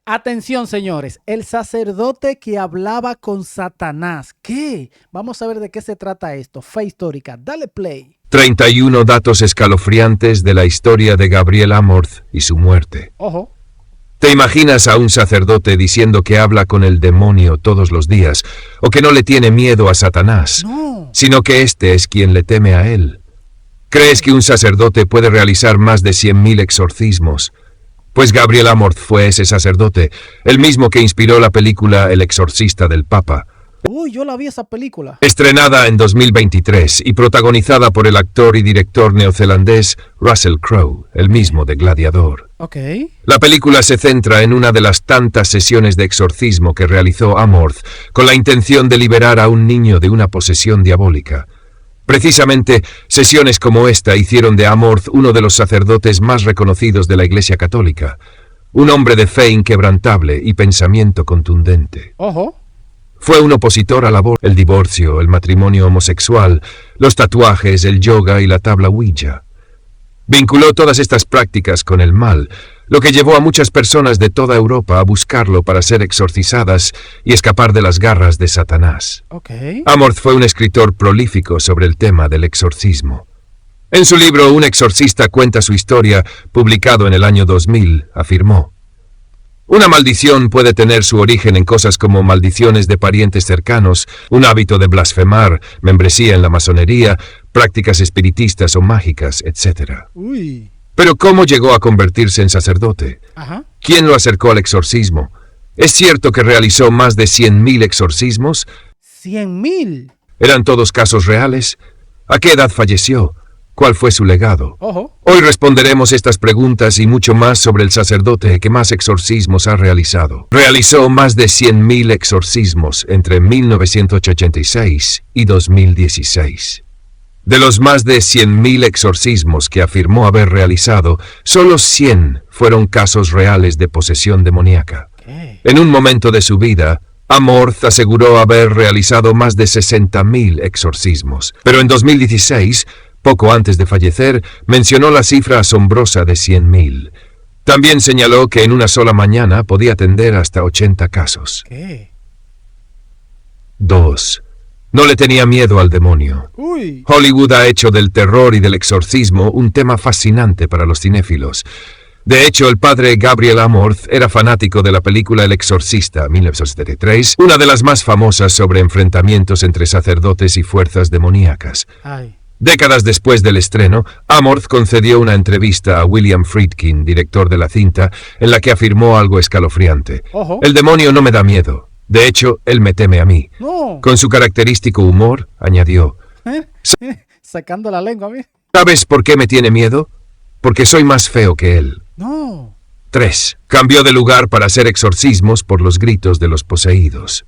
Atención, señores, el sacerdote que hablaba con Satanás. ¿Qué? Vamos a ver de qué se trata esto. Fe histórica. Dale play. 31 datos escalofriantes de la historia de Gabriel Amorth y su muerte. Ojo. ¿Te imaginas a un sacerdote diciendo que habla con el demonio todos los días o que no le tiene miedo a Satanás, sino que éste es quien le teme a él? ¿Crees que un sacerdote puede realizar más de 100.000 exorcismos? Pues Gabriel Amorth fue ese sacerdote, el mismo que inspiró la película El exorcista del Papa. Uy, yo la vi esa película. Estrenada en 2023 y protagonizada por el actor y director neozelandés Russell Crowe, el mismo de Gladiador. Ok. La película se centra en una de las tantas sesiones de exorcismo que realizó Amorth con la intención de liberar a un niño de una posesión diabólica. Precisamente, sesiones como esta hicieron de Amorth uno de los sacerdotes más reconocidos de la Iglesia Católica, un hombre de fe inquebrantable y pensamiento contundente. Ojo. Fue un opositor al aborto, el divorcio, el matrimonio homosexual, los tatuajes, el yoga y la tabla Ouija. Vinculó todas estas prácticas con el mal, lo que llevó a muchas personas de toda Europa a buscarlo para ser exorcizadas y escapar de las garras de Satanás. Okay. Amorth fue un escritor prolífico sobre el tema del exorcismo. En su libro Un exorcista cuenta su historia, publicado en el año 2000, afirmó: una maldición puede tener su origen en cosas como maldiciones de parientes cercanos, un hábito de blasfemar, membresía en la masonería, prácticas espiritistas o mágicas, etc. Uy. Pero ¿cómo llegó a convertirse en sacerdote? Ajá. ¿Quién lo acercó al exorcismo? ¿Es cierto que realizó más de 100.000 exorcismos? ¿100.000? ¿Eran todos casos reales? ¿A qué edad falleció? ¿Cuál fue su legado? Ojo. Hoy responderemos estas preguntas y mucho más sobre el sacerdote que más exorcismos ha realizado. Realizó más de 100.000 exorcismos entre 1986 y 2016. De los más de 100.000 exorcismos que afirmó haber realizado, solo 100 fueron casos reales de posesión demoníaca. ¿Qué? En un momento de su vida, Amorth aseguró haber realizado más de 60.000 exorcismos, pero en 2016, poco antes de fallecer, mencionó la cifra asombrosa de 100.000. También señaló que en una sola mañana podía atender hasta 80 casos. ¿Qué? 2. No le tenía miedo al demonio. Uy. Hollywood ha hecho del terror y del exorcismo un tema fascinante para los cinéfilos. De hecho, el padre Gabriel Amorth era fanático de la película El exorcista, 1973, una de las más famosas sobre enfrentamientos entre sacerdotes y fuerzas demoníacas. Ay. Décadas después del estreno, Amorth concedió una entrevista a William Friedkin, director de la cinta, en la que afirmó algo escalofriante. Ojo. El demonio no me da miedo. De hecho, él me teme a mí. No. Con su característico humor, añadió: Sacando la lengua, ¿ves? ¿sabes por qué me tiene miedo? Porque soy más feo que él. No. 3. Cambió de lugar para hacer exorcismos por los gritos de los poseídos.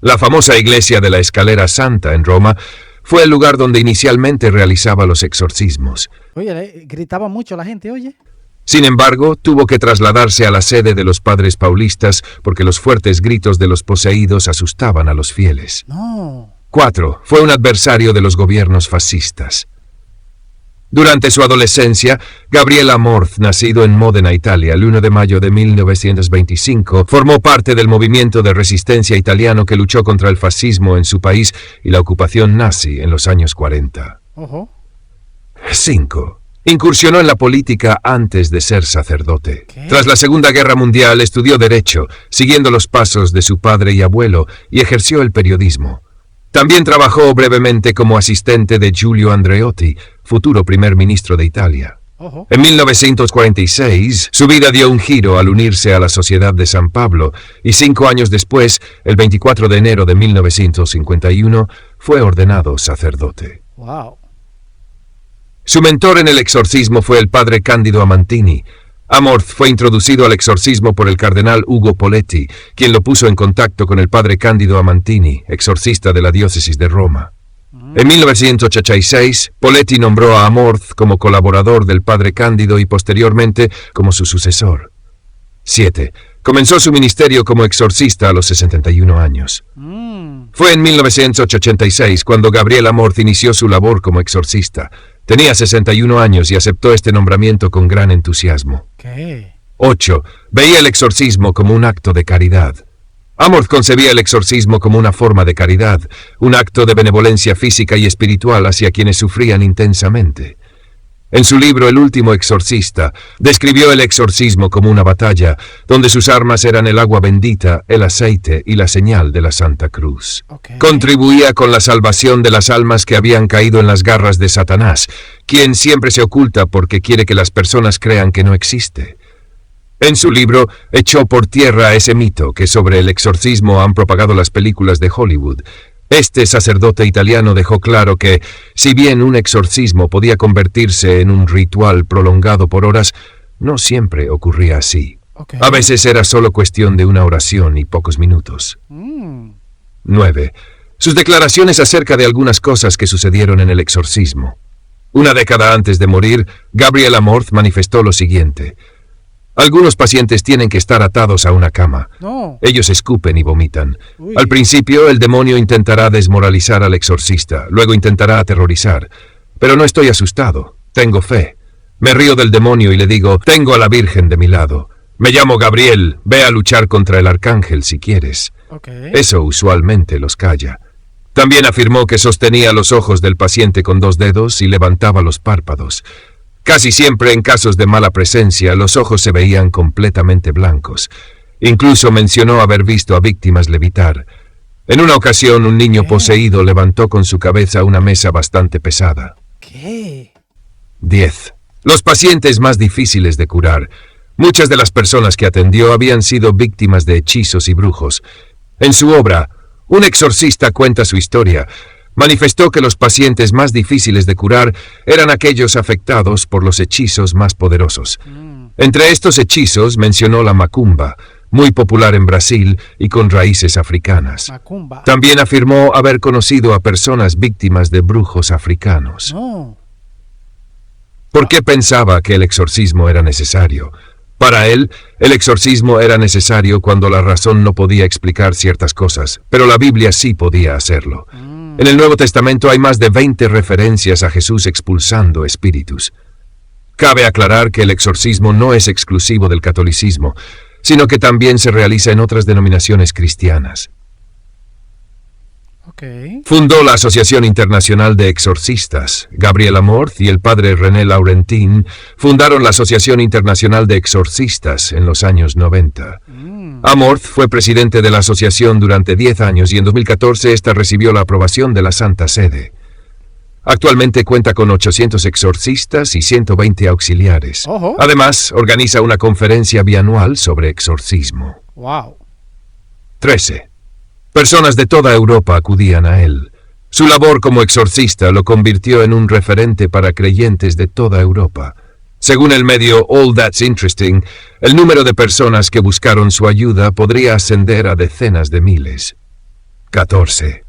La famosa iglesia de la Escalera Santa en Roma fue el lugar donde inicialmente realizaba los exorcismos. Oye, gritaba mucho la gente, oye. Sin embargo, tuvo que trasladarse a la sede de los padres paulistas porque los fuertes gritos de los poseídos asustaban a los fieles. No. 4. Fue un adversario de los gobiernos fascistas. Durante su adolescencia, Gabriel Amorth, nacido en Módena, Italia, el 1 de mayo de 1925, formó parte del movimiento de resistencia italiano que luchó contra el fascismo en su país y la ocupación nazi en los años 40. Ojo. 5. Incursionó en la política antes de ser sacerdote. ¿Qué? Tras la Segunda Guerra Mundial estudió Derecho, siguiendo los pasos de su padre y abuelo, y ejerció el periodismo. También trabajó brevemente como asistente de Giulio Andreotti, futuro primer ministro de Italia. Ojo. En 1946, su vida dio un giro al unirse a la Sociedad de San Pablo, y 5 años después, el 24 de enero de 1951, fue ordenado sacerdote. Wow. Su mentor en el exorcismo fue el padre Cándido Amantini. Amorth fue introducido al exorcismo por el cardenal Ugo Poletti, quien lo puso en contacto con el padre Cándido Amantini, exorcista de la diócesis de Roma. En 1986, Poletti nombró a Amorth como colaborador del padre Cándido y posteriormente como su sucesor. 7. Comenzó su ministerio como exorcista a los 61 años. Fue en 1986 cuando Gabriel Amorth inició su labor como exorcista. Tenía 61 años y aceptó este nombramiento con gran entusiasmo. ¿Qué? 8. Veía el exorcismo como un acto de caridad. Amorth concebía el exorcismo como una forma de caridad, un acto de benevolencia física y espiritual hacia quienes sufrían intensamente. En su libro El último exorcista, describió el exorcismo como una batalla, donde sus armas eran el agua bendita, el aceite y la señal de la Santa Cruz. Contribuía con la salvación de las almas que habían caído en las garras de Satanás, quien siempre se oculta porque quiere que las personas crean que no existe. En su libro, echó por tierra ese mito que sobre el exorcismo han propagado las películas de Hollywood. Este sacerdote italiano dejó claro que, si bien un exorcismo podía convertirse en un ritual prolongado por horas, no siempre ocurría así. A veces era solo cuestión de una oración y pocos minutos. 9. Sus declaraciones acerca de algunas cosas que sucedieron en el exorcismo. Una década antes de morir, Gabriel Amorth manifestó lo siguiente: algunos pacientes tienen que estar atados a una cama. No. Ellos escupen y vomitan. Uy. Al principio, el demonio intentará desmoralizar al exorcista, luego intentará aterrorizar. Pero no estoy asustado, tengo fe. Me río del demonio y le digo, tengo a la Virgen de mi lado. Me llamo Gabriel, ve a luchar contra el arcángel si quieres. Eso usualmente los calla. También afirmó que sostenía los ojos del paciente con 2 dedos y levantaba los párpados. Casi siempre en casos de mala presencia, los ojos se veían completamente blancos. Incluso mencionó haber visto a víctimas levitar. En una ocasión, un niño poseído levantó con su cabeza una mesa bastante pesada. ¿Qué? 10. Los pacientes más difíciles de curar. Muchas de las personas que atendió habían sido víctimas de hechizos y brujos. En su obra, un exorcista cuenta su historia. Manifestó que los pacientes más difíciles de curar eran aquellos afectados por los hechizos más poderosos. Entre estos hechizos mencionó la macumba, muy popular en Brasil y con raíces africanas. Macumba. También afirmó haber conocido a personas víctimas de brujos africanos. No. ¿Por qué pensaba que el exorcismo era necesario? Para él, el exorcismo era necesario cuando la razón no podía explicar ciertas cosas, pero la Biblia sí podía hacerlo. En el Nuevo Testamento hay más de 20 referencias a Jesús expulsando espíritus. Cabe aclarar que el exorcismo no es exclusivo del catolicismo, sino que también se realiza en otras denominaciones cristianas. Fundó la Asociación Internacional de Exorcistas. Gabriel Amorth y el padre René Laurentin fundaron la Asociación Internacional de Exorcistas en los años 90. Amorth fue presidente de la asociación durante 10 años y en 2014 esta recibió la aprobación de la Santa Sede. Actualmente cuenta con 800 exorcistas y 120 auxiliares. Además, organiza una conferencia bianual sobre exorcismo. 13. Personas de toda Europa acudían a él. Su labor como exorcista lo convirtió en un referente para creyentes de toda Europa. Según el medio All That's Interesting, el número de personas que buscaron su ayuda podría ascender a decenas de miles. 14.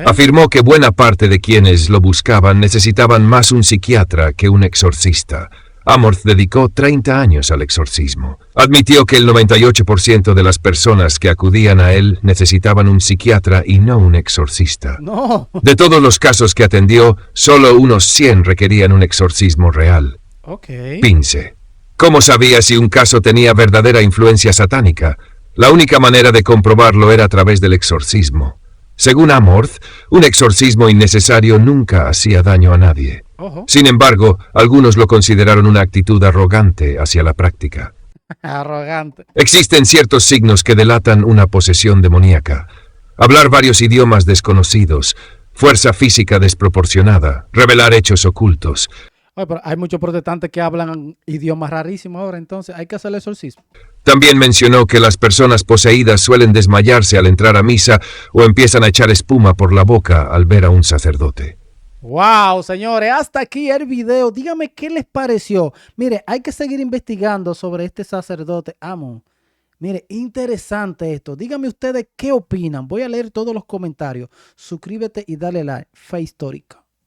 Afirmó que buena parte de quienes lo buscaban necesitaban más un psiquiatra que un exorcista. Amorth dedicó 30 años al exorcismo. Admitió que el 98% de las personas que acudían a él necesitaban un psiquiatra y no un exorcista. No. De todos los casos que atendió, solo unos 100 requerían un exorcismo real. 15. ¿Cómo sabía si un caso tenía verdadera influencia satánica? La única manera de comprobarlo era a través del exorcismo. Según Amorth, un exorcismo innecesario nunca hacía daño a nadie. Sin embargo, algunos lo consideraron una actitud arrogante hacia la práctica. Arrogante. Existen ciertos signos que delatan una posesión demoníaca. Hablar varios idiomas desconocidos, fuerza física desproporcionada, revelar hechos ocultos. Pero hay muchos protestantes que hablan idiomas rarísimos ahora, entonces hay que hacer el exorcismo. También mencionó que las personas poseídas suelen desmayarse al entrar a misa o empiezan a echar espuma por la boca al ver a un sacerdote. Wow, señores, hasta aquí el video. Dígame qué les pareció. Mire, hay que seguir investigando sobre este sacerdote Amon. Mire, interesante esto. Díganme ustedes qué opinan. Voy a leer todos los comentarios. Suscríbete y dale like. Fe Histórica.